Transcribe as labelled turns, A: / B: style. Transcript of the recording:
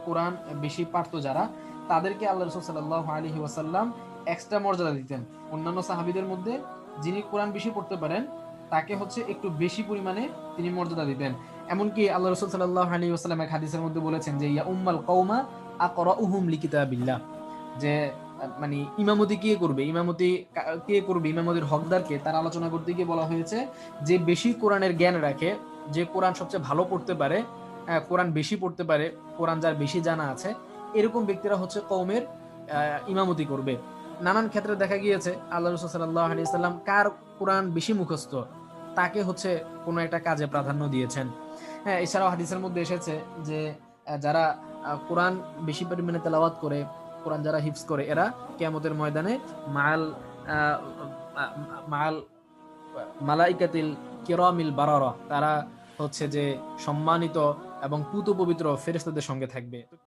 A: কোরআন বেশি পারতো যারা, তাদেরকে আল্লাহ রাসূল সাল্লাল্লাহু আলাইহি ওয়াসাল্লাম এক্সট্রা মর্যাদা দিতেন। অন্যান্য সাহাবীদের মধ্যে যিনি কোরআন বেশি পড়তে পারেন তাকে হচ্ছে একটু বেশি পরিমাণে তিনি মর্যাদা দিতেন। এমনকি আল্লাহ রাসূল সাল্লাল্লাহু আলাইহি ওয়াসাল্লাম এক হাদিসের মধ্যে বলেছেন যে ইয়া উম্মাল কওমা আকরাউহুম লিকিতাবিল্লাহ, যে মানে ইমামতি কে করবে, কে করবে, ইমামতির হকদার কে, তার আলোচনা করতে গিয়ে বলা হয়েছে যে বেশি কোরআনের জ্ঞান রাখে, যে কোরআন সবচেয়ে ভালো পড়তে পারে, কোরআন বেশি পড়তে পারে, কোরআন যার বেশি জানা আছে, এরকম ব্যক্তিরা হচ্ছে কওমের ইমামতি করবে। নানান ক্ষেত্রে দেখা গিয়েছে আল্লাহ রাসূল সাল্লাল্লাহু আলাইহি ওয়াসাল্লাম কার কোরআন বেশি মুখস্থ তাকে হচ্ছে কোনো একটা কাজে প্রাধান্য দিয়েছেন। হ্যাঁ, এছাড়াও হাদিসের মধ্যে এসেছে যে যারা কোরআন বেশি পরিমাণে তেলাওয়াত করে, কোরআন যারা হিফজ করে, এরা কিয়ামতের ময়দানে মাল মাল মালাইকাতিল কিরামিল বারারা, তারা হচ্ছে যে সম্মানিত এবং পুত পবিত্র ফেরেশতাদের সঙ্গে থাকবে।